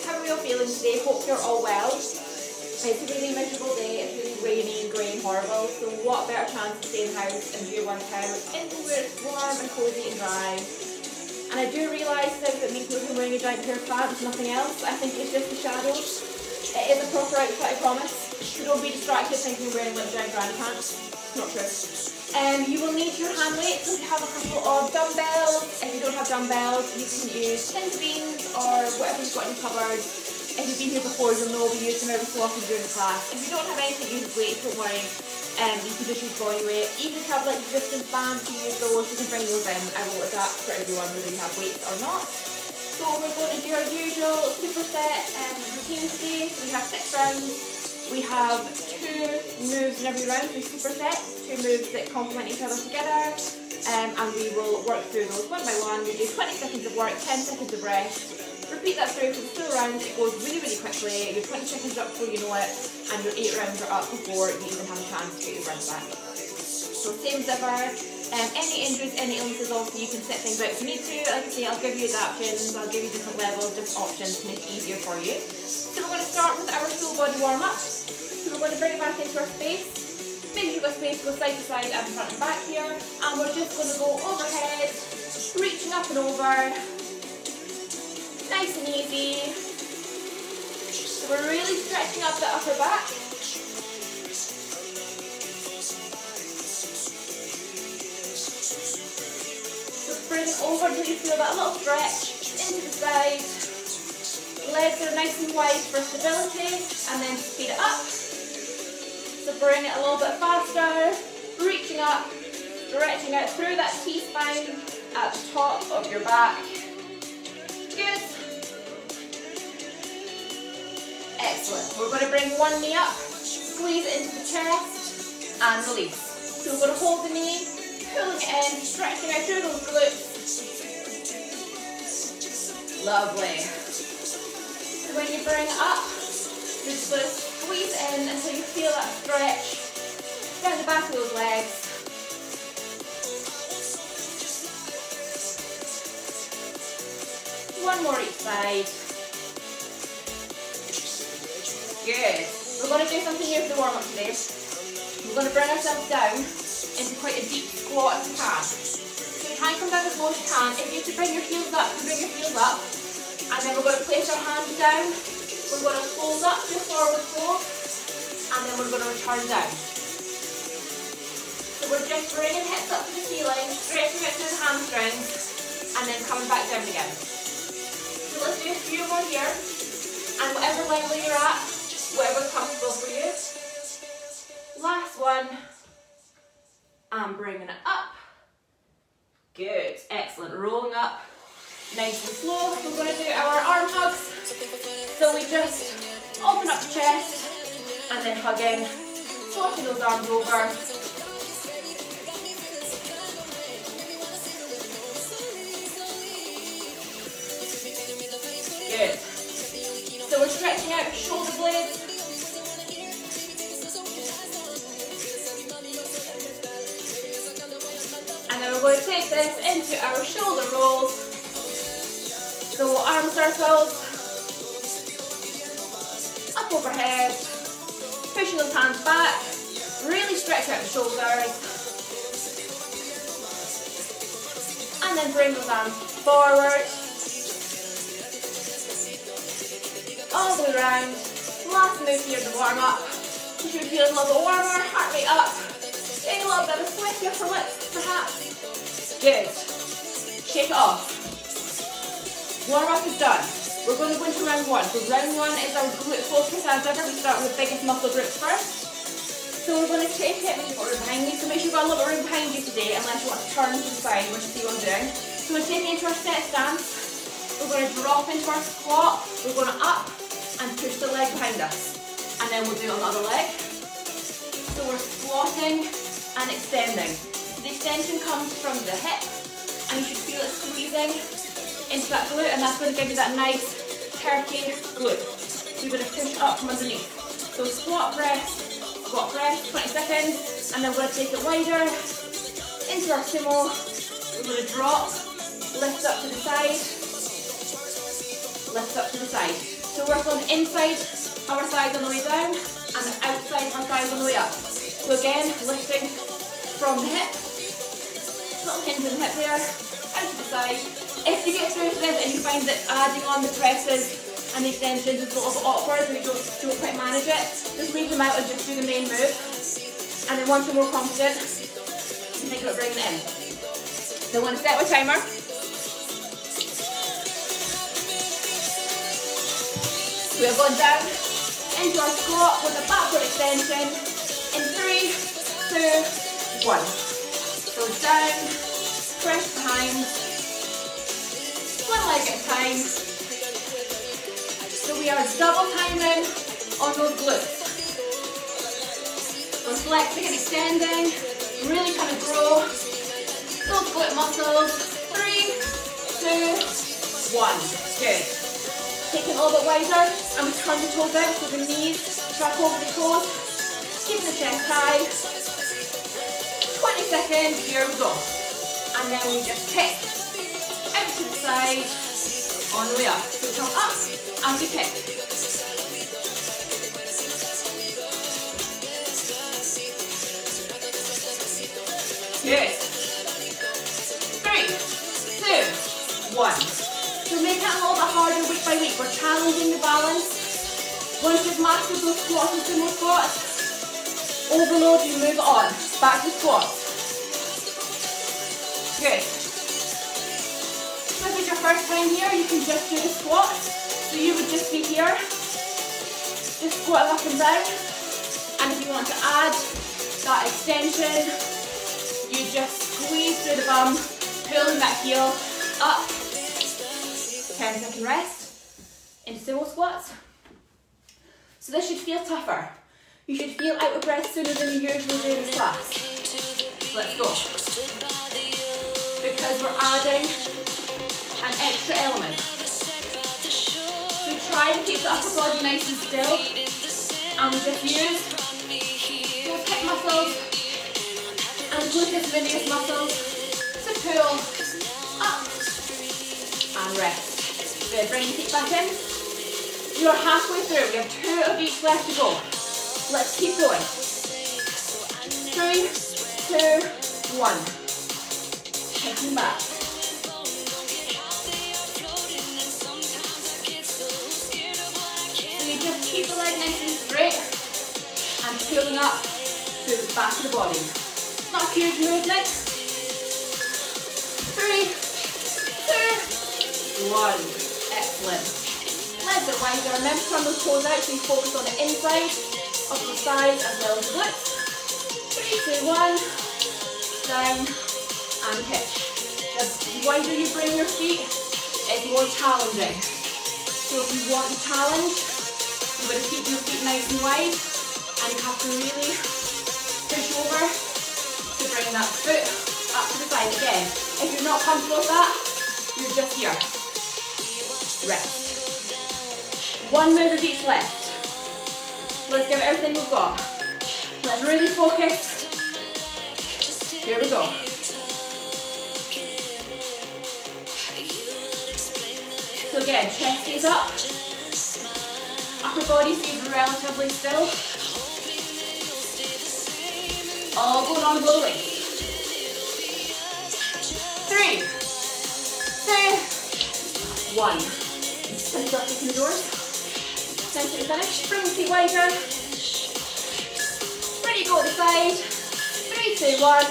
How are we all feeling today? Hope you're all well. It's a really miserable day, it's really rainy and grey and horrible, so what better chance to stay in the house and do your workout into where it's warm and cosy and dry. And I do realise now that me looking wearing a giant pair of pants, nothing else, I think it's just the shadows. It is a proper outfit, I promise. So don't be distracted thinking you're wearing like giant granny pants. It's not true. You will need your hand weights, so you have a couple of dumbbells. If you don't have dumbbells, you can use tins beans or whatever you've got in your cupboard. If you've been here before, you'll know we use them every so often during class. If you don't have anything to use weights, don't worry. You can just use body weight. Even if you have like resistance bands, you use those, you can bring those in. I will adapt for everyone whether you have weights or not. So we're going to do our usual superset routine today. So we have 6 rounds. We have 2 moves in every round, so supersets, 2 moves that complement each other together. And we will work through those one by one. We do 20 seconds of work, 10 seconds of rest. Repeat that through for the full round. It goes really, really quickly. You're 20 seconds up before you know it, and your 8 rounds are up before you even have a chance to get your breath back. So same as ever. Any injuries, any illnesses, obviously you can set things out if you need to. Like I say, I'll give you adaptations, I'll give you different levels, different options to make it easier for you. So we're going to start with our full body warm up. So we're going to bring it back into our space. Make sure you've got space to go side to side and front and back here. And we're just going to go overhead, reaching up and over. Nice and easy. So we're really stretching up the upper back. So bring it over until you feel that little stretch into the side. Legs are nice and wide for stability, and then speed it up. So bring it a little bit faster, reaching up, stretching out through that T-spine at the top of your back. Good. Excellent. We're going to bring one knee up, squeeze it into the chest, and release. So we're going to hold the knee, pulling it in, stretching out through those glutes. Lovely. So when you bring it up, you're just going to squeeze it in until you feel that stretch down the back of those legs. One more each side. Good. We're going to do something new for the warm-up today. We're going to bring ourselves down into quite a deep squat as we can. So you can come down as low as you can. If you need to bring your heels up, you bring your heels up. And then we're going to place our hands down. We're going to fold up to a forward fold. And then we're going to return down. So we're just bringing hips up to the ceiling, stretching out through the hamstrings, and then coming back down again. So let's do a few more here. And whatever level you're at, whatever's comfortable for you. Last one. And bringing it up. Good. Excellent. Rolling up. Nice and slow. We're going to do our arm hugs. So we just open up the chest and then hugging. Swapping those arms over. Good. So we're stretching out shoulder blades. And then we're going to take this into our shoulder rolls. So arm circles. Up overhead. Pushing those hands back. Really stretch out the shoulders. And then bring those arms forward. All the way around. Last move here to warm up. You should feel a little bit warmer, heart rate up. Getting a little bit of a sweat here for lips, perhaps. Good. Shake it off. Warm up is done. We're going to go into round 1. So round 1 is our glute focus as ever. We start with the biggest muscle groups first. So we're going to take it, we've got room behind me, so make sure you've got a little bit of room behind you today, unless you want to turn to the side, you want to see what I'm doing. So we're taking into our set stance. We're going to drop into our squat. We're going to up and push the leg behind us. And then we'll do it on the other leg. So we're squatting and extending. So the extension comes from the hip, and you should feel it squeezing into that glute, and that's going to give you that nice turkey glute. So you're going to push up from underneath. So squat press, 20 seconds, and then we're going to take it wider into our sumo. We're going to drop, lift up to the side, lift up to the side. So work on the inside of our thighs on the way down and the outside of our thighs on the way up. So again, lifting from the hip, little hinge in the hip there, out to the side. If you get through to this and you find that adding on the presses and the extensions is a little bit awkward and you don't quite manage it, just leave them out and just do the main move. And then once you're more confident, you can think about bringing it in. So I'm going to set my timer. We are going down into our squat with a backward extension in 3, 2, 1. So down, press behind, one leg at a time. So we are double timing on those glutes. So flexing and extending, really trying to grow those glute muscles. 3, 2, 1. Good. Take it a little bit wider and we turn the toes out so the knees track over the toes. Keep the chest high. 20 seconds, here we go. And then we just kick out to the side on the way up. So come up and we kick. Good. 3, 2, 1. So make it a little bit harder week by week. We're challenging the balance. Once you've mastered those squats and sumo squats, overload, you move it on. Back to squats. Good. So if it's your first time here, you can just do the squats. So you would just be here, just squatting up and down. And if you want to add that extension, you just squeeze through the bum, pulling that heel up. 10-second rest into sumo squats. So this should feel tougher. You should feel out of breath sooner than you usually do in this class. So let's go. Because we're adding an extra element. So try to keep the upper body nice and still. And we just use those hip muscles and gluteus medius muscles to pull up and rest. Good, bring your feet back in. You are halfway through. We have 2 of each left to go. Let's keep going. 3, 2, 1. Taking back. So you just keep the leg nice and straight and pulling up to the back of the body. Not a huge movement. 3, 2, 1. Excellent. Legs are wider. Remember to turn those toes out so you focus on the inside of the thighs as well as the glutes. 3, 2, 1. Down and kick. The wider you bring your feet, it's more challenging. So if you want to challenge, you got to keep your feet nice and wide and you have to really push over to bring that foot up to the side again. If you're not comfortable with that, you're just here. Rest. 1 move of each left. Let's give it everything we've got. Let's really focus. Here we go. So again, chest stays up. Upper body stays relatively still. All going on below the waist. 3, 2, 1. Finish up the doors. Time to finish. Bring the feet wider. Ready to go to the side. 3, 2, 1.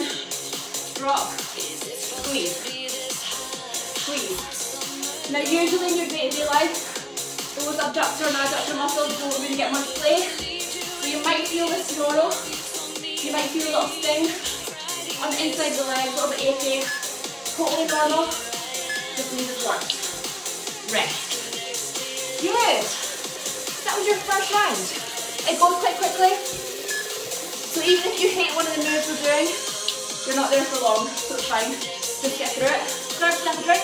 Drop. Squeeze. Squeeze. Now usually in your day-to-day life, those abductor and adductor muscles don't really get much play. So you might feel this tomorrow. You might feel a little sting on the inside of the leg, a little bit achy. Totally normal. Just leave it work. Rest. Good. That was your first round. It goes quite quickly. So even if you hate one of the moves we're doing, you're not there for long, so it's fine. Just get through it. Grab yourself a drink.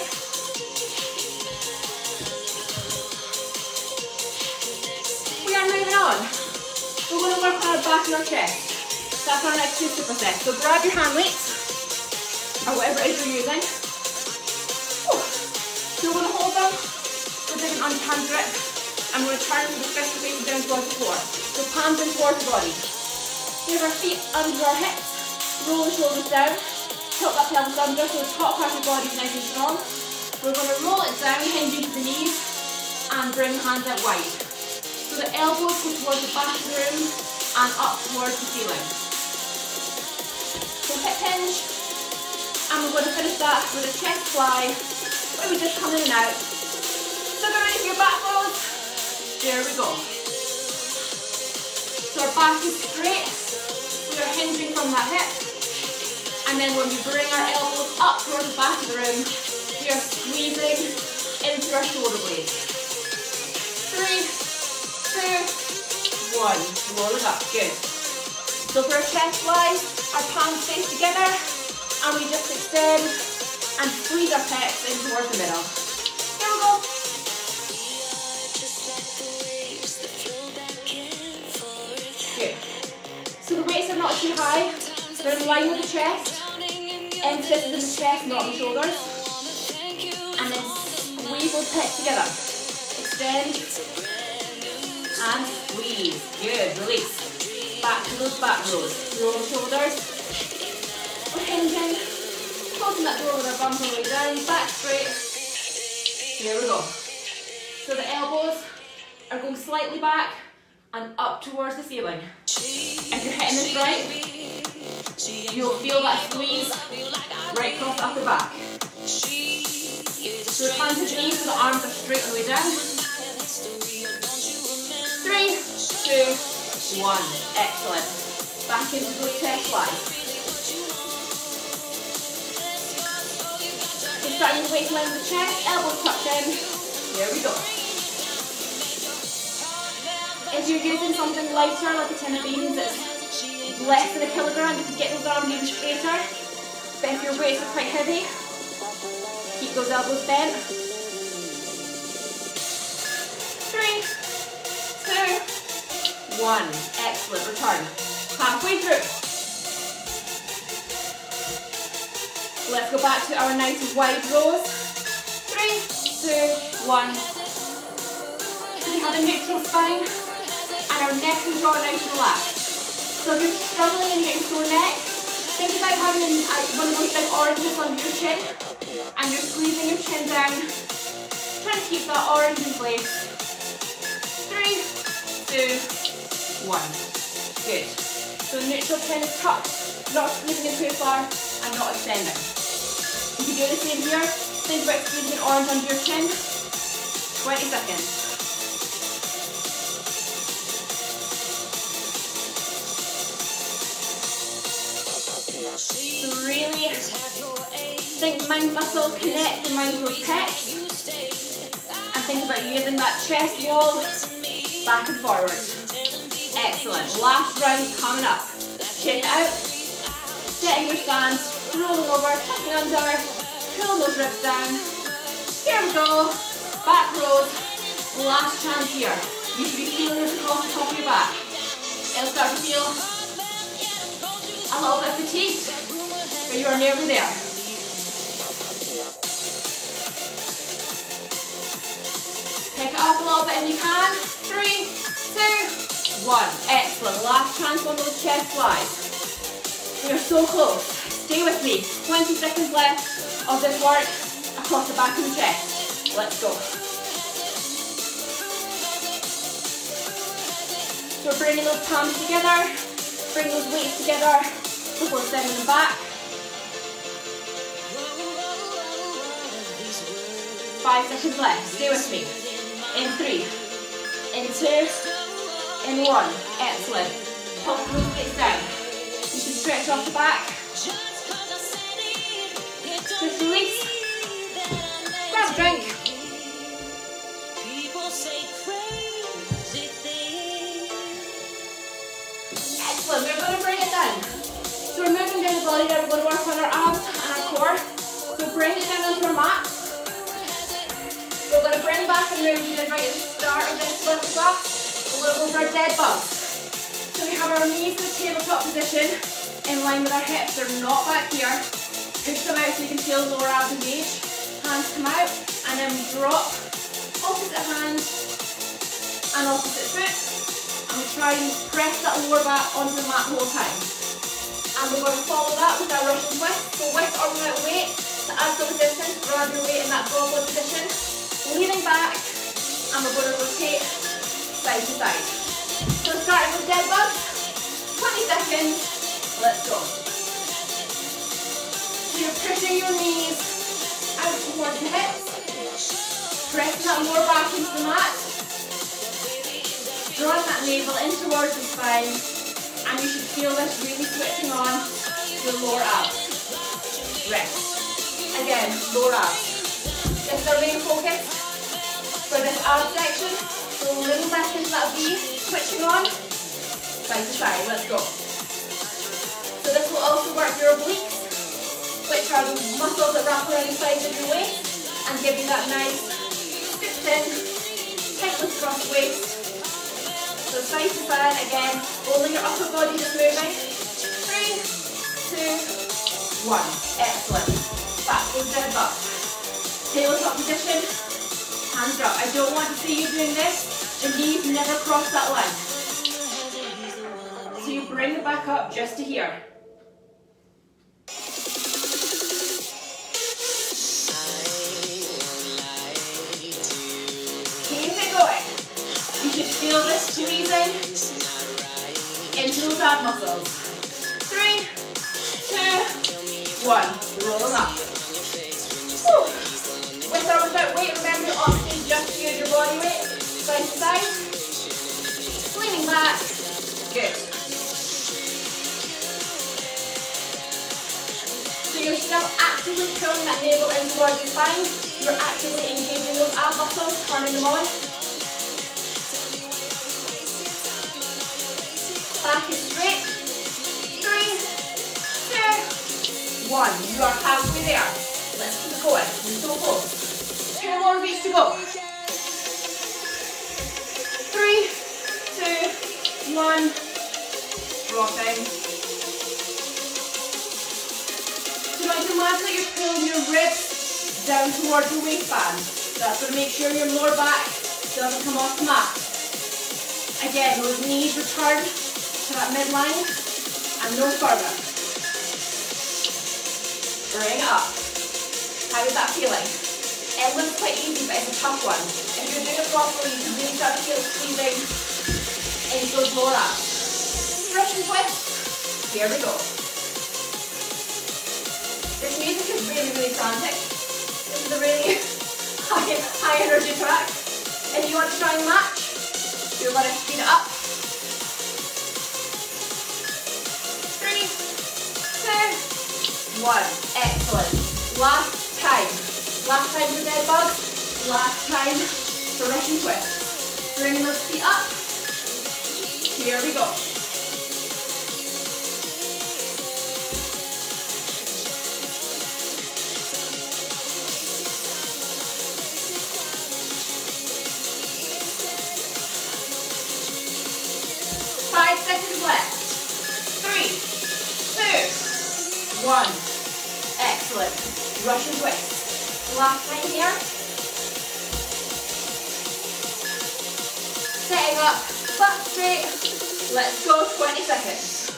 We are moving on. We're going to work on our back and our chest. That's our next 2 supersets. So grab your hand weights, or whatever it is you're using. So we're going to hold them. We're doing hand grip. I'm going to turn the fist facing down towards the floor. So palms in towards the body. We have our feet under our hips. Roll the shoulders down. Tilt that pelvis under so the top part of the body is nice and strong. We're going to roll it down, hinge into the knees, and bring the hands out wide. So the elbows go towards the back of the room and up towards the ceiling. So hip hinge, and we're going to finish that with a chest fly, where we just come in and out. So get ready for your back rolls. There we go. So our back is straight, we are hinging from that hip, and then when we bring our elbows up towards the back of the room, we are squeezing into our shoulder blades. 3, 2, 1. Roll it up. Good. So for our chest fly, our palms face together, and we just extend and squeeze our pecs in towards the middle. Here we go. Good. So the weights are not too high. They're in line with the chest. Emphasis is in the chest, not the shoulders. And then squeeze those pecs together. Extend and squeeze. Good. Release. Back to those back rolls. Roll the shoulders. We're hinging. Closing that door with our bum all the way down. Back straight. Here we go. So the elbows are going slightly back and up towards the ceiling. If you're hitting this right, you'll feel that squeeze right across the upper back. So return to the knees so the arms are straight on the way down. 3, 2, 1. Excellent. Back into those chest flies. So starting with weight in line with the chest, elbows tucked in. Here we go. If you're using something lighter like a tin of beans that's less than a kilogram, you can get those arms even straighter. But if your weights are quite heavy, keep those elbows bent. 3, 2, 1. Excellent. Return. Halfway through. Let's go back to our nice wide rows. 3, 2, 1. So we have a neutral spine and our neck and jaw nice and relaxed. So if you're struggling and you're getting sore neck, think about having one of those big oranges under your chin and you're squeezing your chin down, trying to keep that orange in place. 3, 2, 1. Good. So neutral chin is tucked, not squeezing it too far and not extending. If you do the same here, think about squeezing an orange under your chin. 20 seconds. So really think mind muscle, connect the mind to those pecs, and think about using that chest wall back and forward. Excellent. Last round coming up. Check it out. Setting your stance, rolling over, tucking under, pulling those ribs down. Here we go. Back rows. Last chance here. You should be feeling this across the top of your back. It'll start to feel a little bit fatigued, but you are nearly there. Pick it up a little bit if you can. 3, 2, 1. Excellent. Last chance on those chest flies. We are so close. Stay with me. 20 seconds left of this work across the back of the chest. Let's go. So we're bringing those palms together. Bring those weights together before sending them back. 5 seconds left. Stay with me. In 3, in 2, in 1. Excellent. Pop those weights down. You can stretch off the back. Just release. Grab a drink. Excellent. We're going to bring it down. So we're moving down the body now. We're going to work on our abs and our core. So bring it down onto our mat. We're going to bring back and move right at the start of this lift up. We'll go for our dead bugs. So we have our knees in the tabletop position in line with our hips. They're not back here. Push them out so you can feel the lower abs engage. Hands come out and then we drop opposite hand and opposite foot. And we try and press that lower back onto the mat the whole time. And we're going to follow that with our Russian twist. So with or without weight, to add some resistance, grab your weight in that goblet position, leaning back, and we're going to rotate side to side. So starting with dead bugs, 20 seconds, let's go. So you're pushing your knees out towards the hips, pressing that lower back into the mat, drawing that navel in towards the spine, and you should feel this really switching on your lower abs. Rest. Again, lower abs. This is our main focus for this ab section. So a little less into that V, switching on, side to side, let's go. So this will also work your obliques, which are the muscles that wrap around the sides of your waist and give you that nice scooped in, tightly crossed waist. So side to side, again, only your upper body is moving. 3, 2, 1. Excellent. Back goes dead bug. Tabletop position, hands up. I don't want to see you doing this. The knees never cross that line. So you bring it back up just to here. Keep it going. You should feel this squeezing into those ab muscles. 3, 2, 1. Rolling up. Woo. With or without weight, remember to oxygen just use your body weight. Side to side. Leaning back. Good. So you're still actively pulling that navel in towards the spine. You're actively engaging those ab muscles, turning them on. Back is straight. 3, 2, 1. You are halfway there. Let's keep it going. We're so close. 2 more beats to go. 3, 2, 1. Dropping. So now imagine that you're pulling your ribs down towards your waistband. That's going to make sure your lower back doesn't come off the mat. Again, those knees return to that midline and no further. Bring it up. How is that feeling? It looks quite easy, but it's a tough one. If you're doing it properly, you can really start to feel squeezing into those lower abs. Russian twist. Here we go. This music is really, really frantic. This is a really high energy track. If you want to try and match, you're going to speed it up. 3, 2, 1. Excellent. Last time. Last time for dead bugs. Last time for Russian twist. Bringing those feet up. Here we go. Left. 3, 2, 1. Excellent. Russian twist. Last time here. Setting up, butt straight. Let's go, 20 seconds.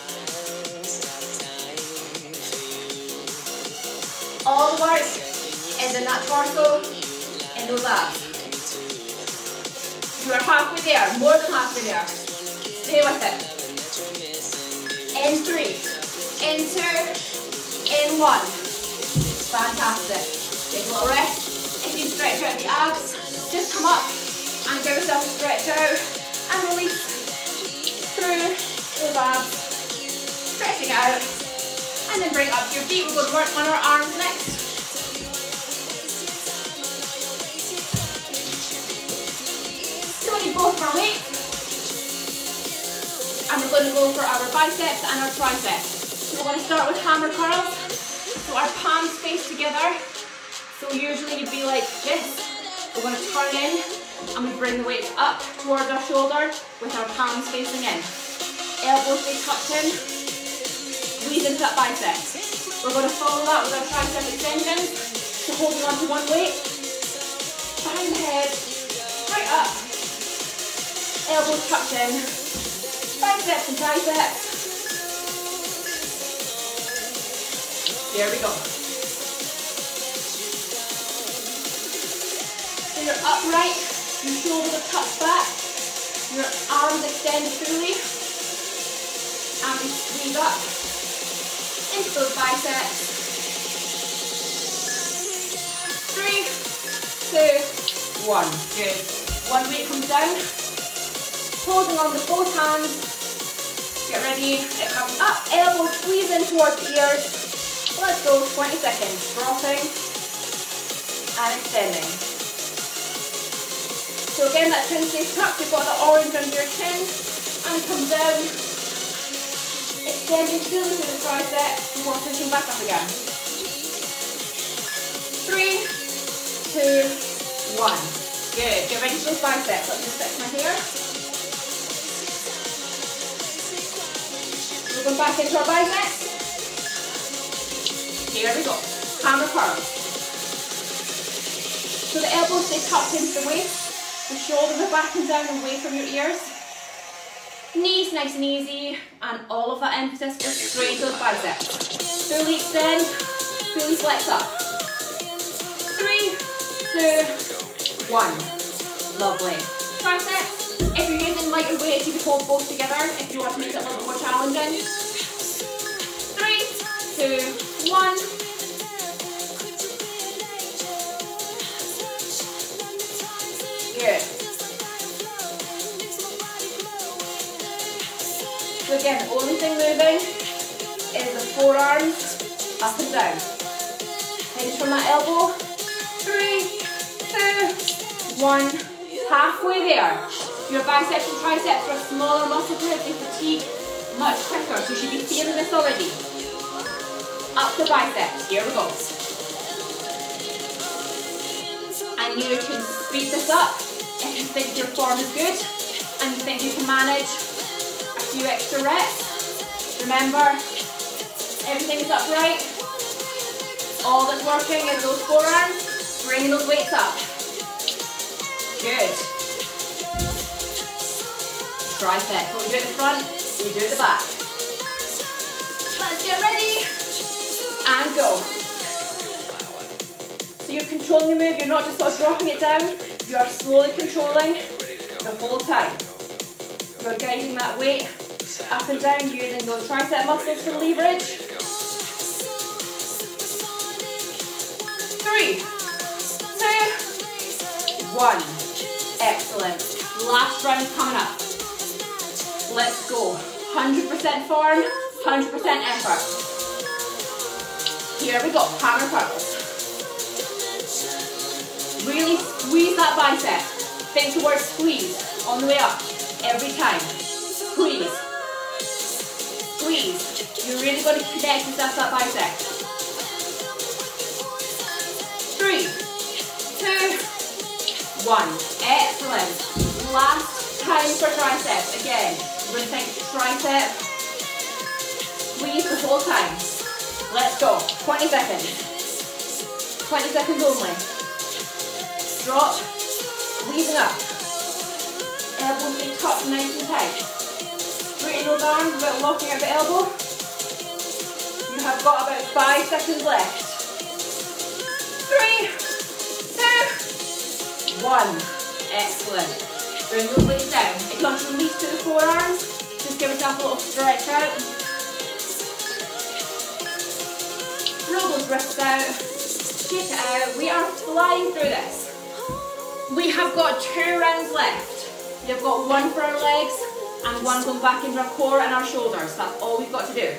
All the work is in that torso, in those abs. You are halfway there, more than halfway there. Stay with it. In 3, in 2, in 1. Fantastic. Take a little rest. If you stretch out the abs, just come up and give yourself a stretch out and release through those abs. Stretching out and then bring it up to your feet. We're going to work on our arms next. So we need both of our weight. And we're going to go for our biceps and our triceps. So we're going to start with hammer curls. So our palms face together. So usually you'd be like this. We're going to turn in and we bring the weights up towards our shoulder with our palms facing in. Elbows stay tucked in. Squeeze into that bicep. We're going to follow that with our tricep extensions. So holding on to one weight. Behind the head. Straight up. Elbows tucked in. Biceps and triceps. Here we go. So you're upright, your shoulders are tucked back, your arms extend fully, and we squeeze up into those biceps. 3, 2, 1. Good. One weight comes down, holding on with both hands. Get ready. It comes up, elbows squeeze in towards the ears. Let's go, 20 seconds. Dropping and extending. So again, that chin stays tucked. You've got the orange under your chin and come down. Extending fully through the triceps before pushing back up again. 3, 2, 1. Good. Get ready for those biceps. Let me just fix my hair. We're going back into our biceps. Here we go. Hammer curls. So the elbows stay tucked into the waist. The shoulders are back and down away from your ears. Knees nice and easy. And all of that emphasis goes straight to those biceps. Fully extend. Fully flex up. 3, 2, 1. Lovely. Triceps. If you're using lighter weights, you can hold both together if you want to make it a little more challenging. 3, 2, 1. Good. So again, the only thing moving is the forearms up and down. Hinge from that elbow. 3, 2, 1. Halfway there. Your biceps and triceps are a smaller muscle group. They fatigue much quicker, so you should be feeling this already. Up the biceps. Here we go. And you can speed this up if you think your form is good and you think you can manage a few extra reps. Remember, everything is upright. All that's working is those forearms, bringing those weights up. Good. Tricep. When we do it at the front, we do it at the back. Let's get ready. And go. So you're controlling the move, you're not just sort of dropping it down, you are slowly controlling the whole time. You're guiding that weight up and down, using those tricep muscles for leverage. 3, 2, 1. Excellent. Last round coming up. Let's go. 100% form, 100% effort. Here we go. Hammer curls. Really squeeze that bicep. Think the word squeeze on the way up. Every time. Squeeze. Squeeze. You're really going to connect yourself to that bicep. 3, 2, 1. Excellent. Last time for triceps. Again, we're going to think tricep. Squeeze the whole time. Let's go. 20 seconds. 20 seconds only. Drop. Squeezing up. Elbows stay tucked nice and tight. Straighten those arms without locking out the elbow. You have got about 5 seconds left. 3, 2, 1. Excellent. Bring those weights down. If you want to release to the forearms, just give yourself a little stretch out. Roll those wrists out. Shake it out. We are flying through this. We have got 2 rounds left. We've got one for our legs and one going back into our core and our shoulders. That's all we've got to do.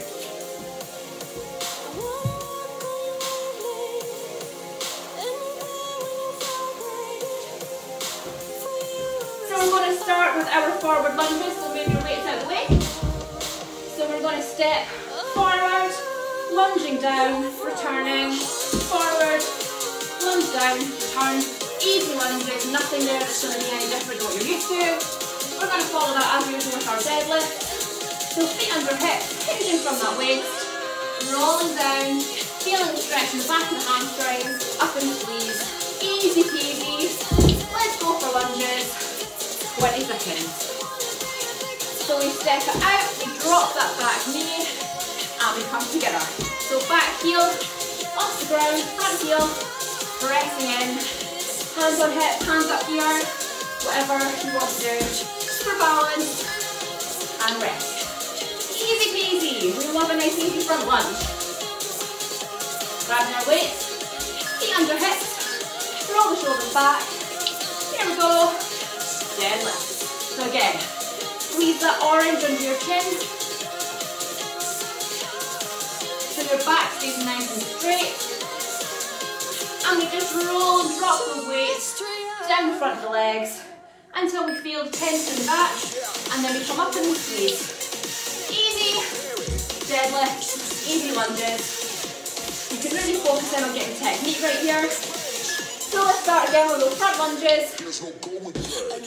So we're going to start with our forward lunges, so move your weights out of the way. So we're going to step forward, lunging down, returning, forward, lunge down, return. Easy lunges, nothing there that's going to be any different to what you're used to. We're going to follow that as usual with our deadlift. So feet under hips, hinging from that waist, rolling down, feeling the stretch in the back of the hamstrings, up and squeeze. Easy peasy. Let's go for lunges. step it out, we drop that back knee, and we come together. So back heel off the ground, front heel, pressing in, hands on hips, hands up here, whatever you want to do, for balance, and rest. Easy peasy, we love a nice easy front lunge. Grabbing our weights, feet under hips, roll the shoulders back, here we go, deadlift. So again, squeeze that orange under your chin, so your back stays nice and straight, and we just roll and drop those weights down the front of the legs until we feel the tension in the back, and then we come up and we squeeze. Easy deadlifts, easy lunges. You can really focus in on getting technique right here. So let's start again with those front lunges. 20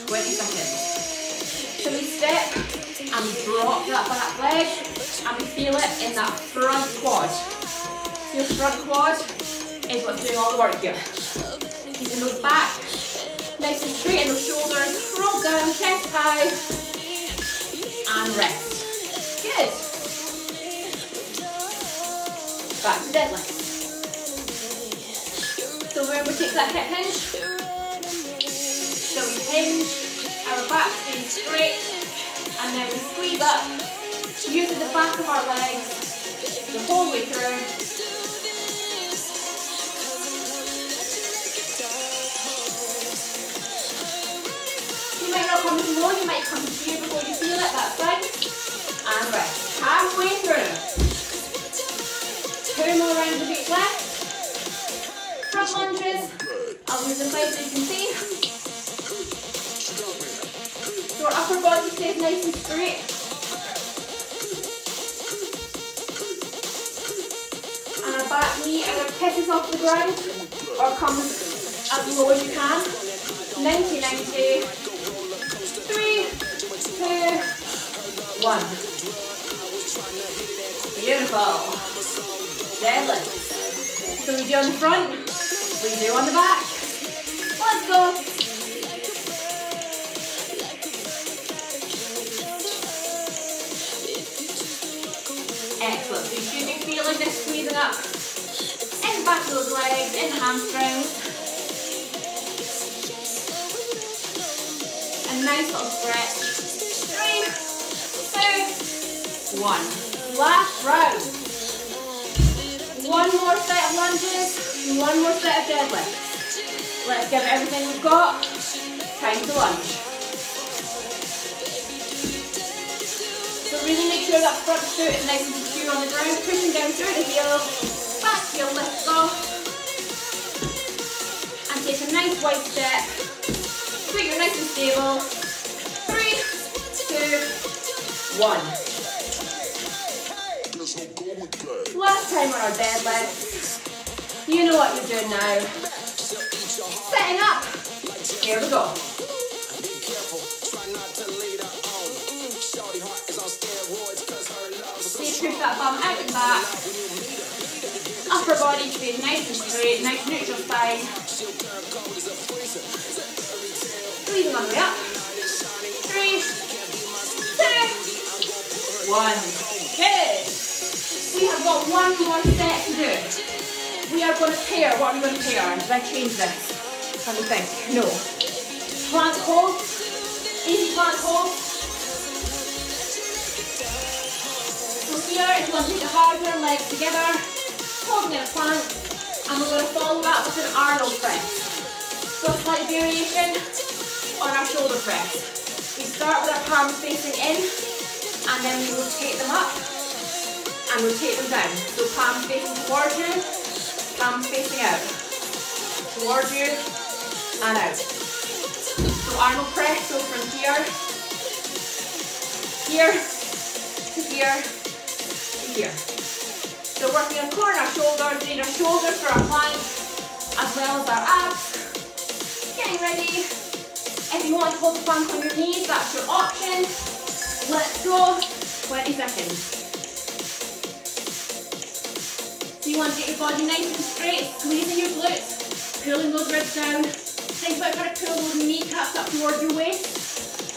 seconds. So we step and we drop that back leg and we feel it in that front quad. So your front quad is what's doing all the work here. Keeping those back nice and straight and those shoulders roll down, chest high, and rest. Good. Back to deadlift. So remember, take that hip hinge. So we hinge, our back stays straight, and then we squeeze up, using the back of our legs the whole way through. You might not come to low, you might come to here before you feel it, that's fine. And rest. Halfway through. 2 more rounds of each left. Front lunges. I'll use the side so you can see. So our upper body stays nice and straight. And our back knee either pisses off the ground or comes as low as you can. 90, 90. 3, 2, 1. Beautiful. Deadlift. So we do on the front, we do on the back. Let's go. Excellent. So you should be feeling this squeezing up in the back of those legs, in the hamstrings. A nice little stretch. 3, 2, 1. Last round. One more set of lunges, one more set of deadlifts. Let's give it everything we've got. Time to lunge. So really make sure that front foot is nice and secure on the ground, pushing down through the heel, back heel lifts off. And take a nice wide step. So you're nice and stable. 3, 2, 1. Last time on our deadlift. You know what you're doing now. Setting up. Here we go. So you push that bum out and back. Upper body stays nice and straight, nice neutral spine. Squeezing on the way up. 3, 2, 1. Good. We have got one more set to do. We are going to pair. What are we going to pair? Did I change this? Let me think. No. Plank hold. Easy plank hold. So here, if you want to take the harder legs together, holding in a plank, and we're going to follow that with an Arnold press. So a slight variation on our shoulder press. We start with our palms facing in, and then we rotate them up. And rotate them down. So palms facing towards you, palms facing out. Towards you, and out. So Arnold press, so from here, here, to here, to here. So working on core and our shoulders, doing our shoulders for our plank, as well as our abs. Getting ready. If you want to hold the plank on your knees, that's your option. Let's go. 20 seconds. So you want to get your body nice and straight, squeezing your glutes, pulling those ribs down. Think about trying to pull those kneecaps up towards your waist.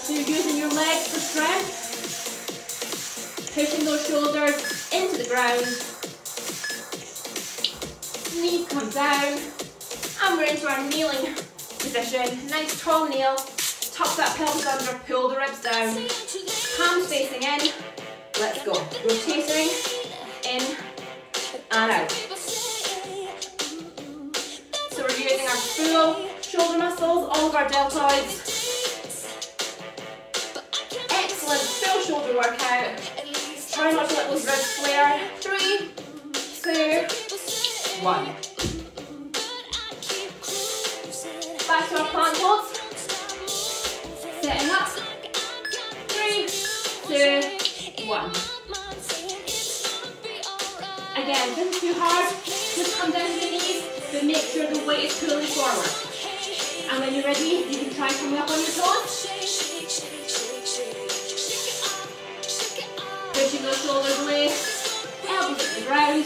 So you're using your legs for strength. Pushing those shoulders into the ground. Knees come down. And we're into our kneeling position. Nice tall kneel. Tuck that pelvis under, pull the ribs down. Palms facing in. Let's go. Rotating in and out. So we're using our full shoulder muscles, all of our deltoids. Excellent, full shoulder workout. Try not to let those ribs flare. 3, 2, 1. Back to our plank holds. Setting up. 3, 2, 1. Again, if this is too hard, just come down to the knees, but make sure the weight is pulling forward. And when you're ready, you can try coming up on your toes. Pushing those shoulders away, elbows to the ground,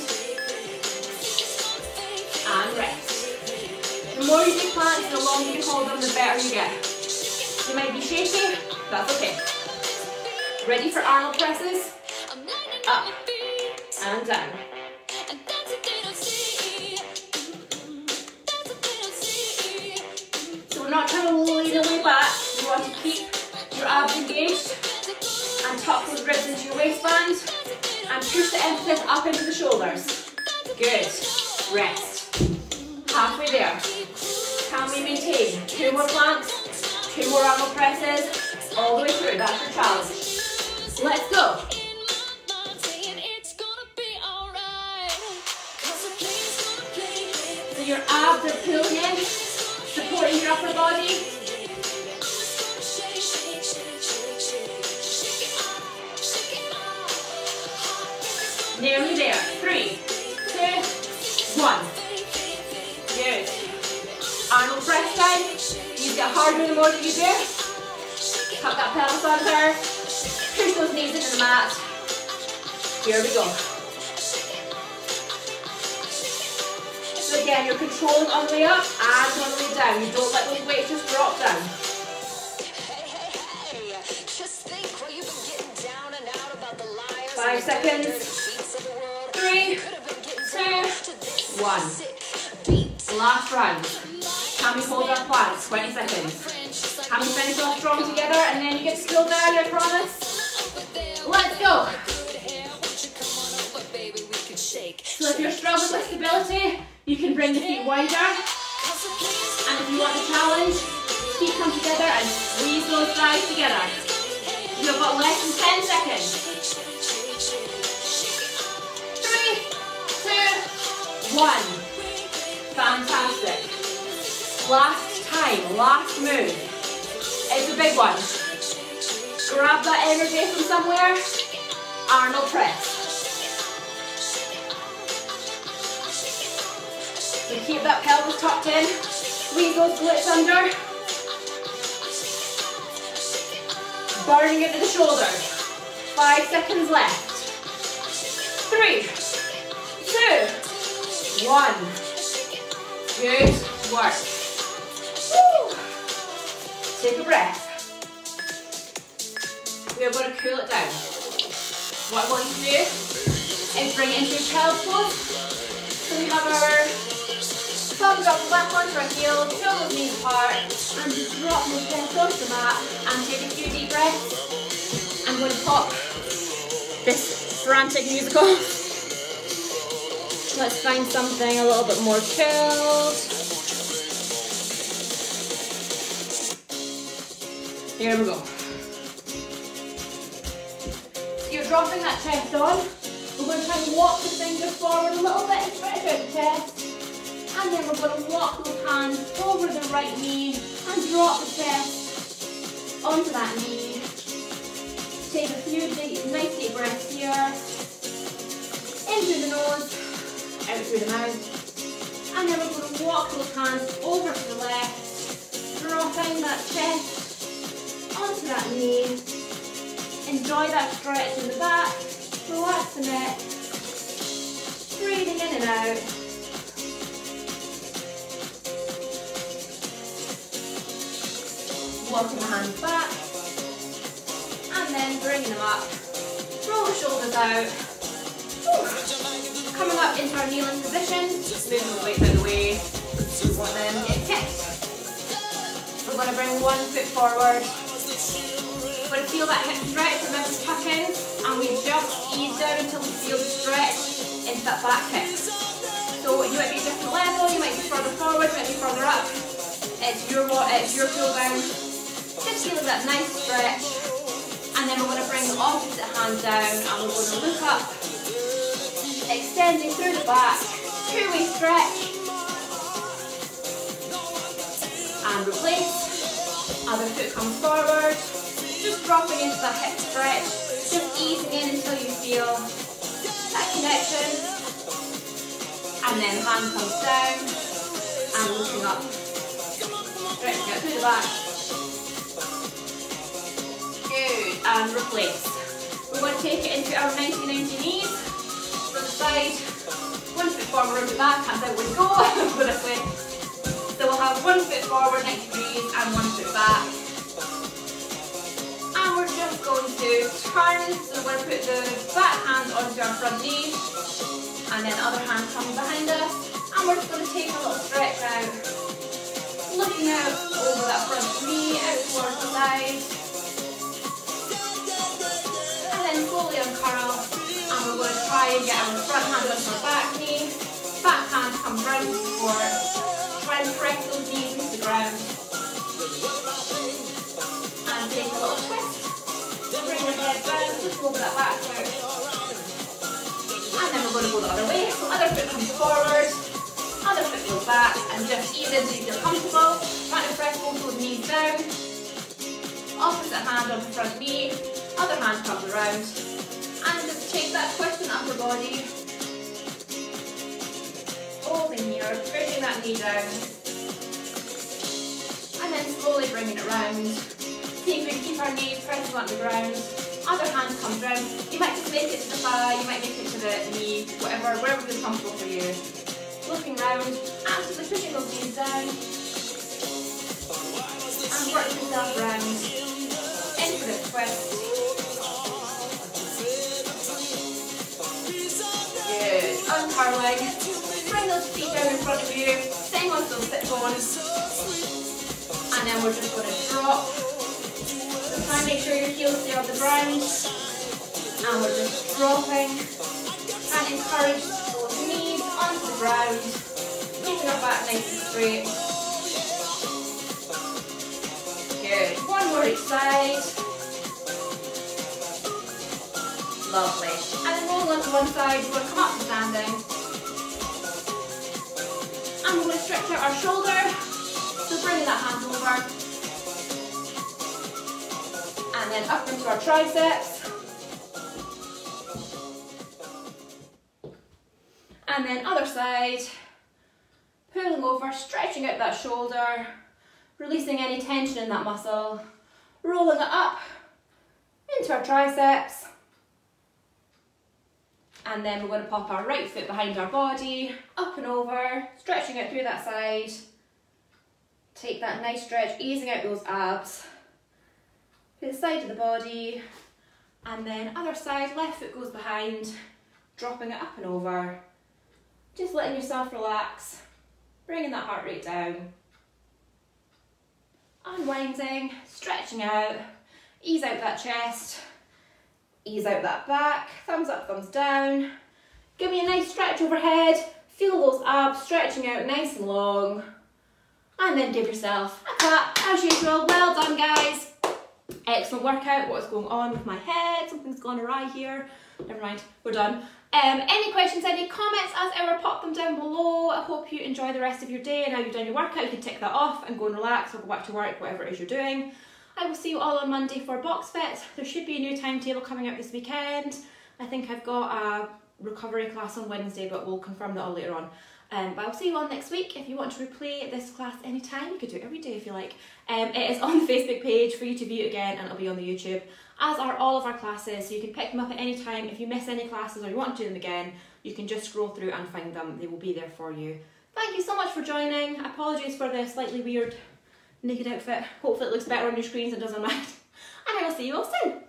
and rest. The more you do planks, the longer you hold them, the better you get. You might be shaky, that's okay. Ready for Arnold presses? Up and down. So we're not trying to lean away back. You want to keep your abs engaged and tuck those ribs into your waistband and push the emphasis up into the shoulders. Good. Rest. Halfway there. Can we maintain 2 more planks, 2 more Arnold presses, all the way through? That's your challenge. Let's go. So your abs are pulling in, supporting your upper body. Nearly there. 3, 2, 1. Good. Arnold press time. These get harder the more that you do. Tuck that pelvis under. Push those knees into the mat. Here we go. So again, you're controlling on the way up and on the way down. You don't let those weights just drop down. Just think what you've been getting down and out about the liars. 5 seconds. 3, 2, 1. Last round. Can we hold our planks? 20 seconds. Can we finish off strong together and then you get to cool down, I promise? Let's go. So if you're struggling with stability, you can bring the feet wider. And if you want to challenge, feet come together and squeeze those thighs together. You've got less than 10 seconds. 3, 2, 1. Fantastic. Last time, last move. It's a big one. Grab that energy from somewhere. Arnold press. So keep that pelvis tucked in. Squeeze those glutes under. Burning into the shoulders. 5 seconds left. 3, 2, 1. Good work. Woo. Take a breath. We are going to cool it down. What I want you to do is bring it into your child's pose. So we have our thumbs up the back onto our heels, pull those knees apart, and just drop those chest onto the mat and take a few deep breaths. I'm going to pop this frantic musical. Let's find something a little bit more chilled. Here we go. So you're dropping that chest on. We're going to try and walk the fingers forward a little bit and stretch out the chest. And then we're going to walk those hands over the right knee and drop the chest onto that knee. Take a few nice deep breaths here. In through the nose, out through the mouth. And then we're going to walk those hands over to the left, dropping that chest onto that knee. Enjoy that stretch in the back. Relax the neck. Breathing in and out. Walking the hands back. And then bringing them up Roll the shoulders out. Coming up into our kneeling position, moving the weights out of the way. We want them to get kicked. We're going to bring one foot forward. We're going to feel that hip stretch, remember to tuck in, and we just ease down until we feel the stretch into that back hip. So you might be a different level, you might be further forward, you might be further up. It's your cool down. Just feel that nice stretch. And then we're going to bring the opposite hand down and we're going to look up, extending through the back, two-way stretch. And replace. Other foot comes forward. Just dropping into that hip stretch. Just easing in until you feel that connection. And then hand comes down and looking up. Stretching out through the back. Good. And replace. We're going to take it into our 90-90 knees. From the side. One foot forward, round the back. Hands out we go. Go this way. So we'll have one foot forward, 90 degrees, and one foot back. And we're just going to turn, so we're going to put the back hand onto our front knee, and then the other hand comes behind us, and we're just going to take a little stretch out, looking out over that front knee, out towards the side, and then slowly uncurl, and we're going to try and get our front hand onto our back knee, back hand comes round to support. Try and press those knees into the ground. And take a little twist. Bring the head down, just over that back out. And then we're going to go the other way. So other foot comes forward, other foot goes back, and just ease in so you feel comfortable. Try to press both those knees down. Opposite hand on the front knee, other hand comes around. And just take that twist in the upper body. Holding here, pushing that knee down, and then slowly bringing it round. See if we can keep our knees pressing on the ground. Other hand comes round. You might just make it to the thigh, you might make it to the knee, wherever feels comfortable for you. Looking round, absolutely pushing those knees down, and working yourself round into the twist. Good. Uncurling. Bring those feet down in front of you, staying on those sit bones, and then we're just going to drop. So try and make sure your heels stay on the ground, and we're just dropping, and encourage those knees onto the ground, keeping our back nice and straight. Good. One more each side. Lovely. And then rolling onto one side, we're going to come up to standing. And we're going to stretch out our shoulder, so bringing that hand over, and then up into our triceps, and then other side, pulling over, stretching out that shoulder, releasing any tension in that muscle, rolling it up into our triceps. And then we're going to pop our right foot behind our body, up and over, stretching out through that side. Take that nice stretch, easing out those abs. To the side of the body, and then other side, left foot goes behind, dropping it up and over. Just letting yourself relax, bringing that heart rate down. Unwinding, stretching out, ease out that chest. Ease out that back, thumbs up, thumbs down. Give me a nice stretch overhead. Feel those abs stretching out nice and long. And then give yourself a clap as usual. Well done, guys. Excellent workout. What's going on with my head? Something's gone awry here. Never mind, we're done. Any questions, any comments as ever, pop them down below. I hope you enjoy the rest of your day. Now you've done your workout, you can tick that off and go and relax or go back to work, whatever it is you're doing. I will see you all on Monday for box fit. There should be a new timetable coming out this weekend. I think I've got a recovery class on Wednesday, but we'll confirm that all later on. But I'll see you all next week. If you want to replay this class anytime, you could do it every day if you like. It is on the Facebook page for you to view again, and it'll be on the YouTube, as are all of our classes, so you can pick them up at any time. If you miss any classes or you want to do them again, you can just scroll through and find them. They will be there for you. Thank you so much for joining. Apologies for the slightly weird naked outfit. Hopefully it looks better on your screens and doesn't mind. And I will see you all soon.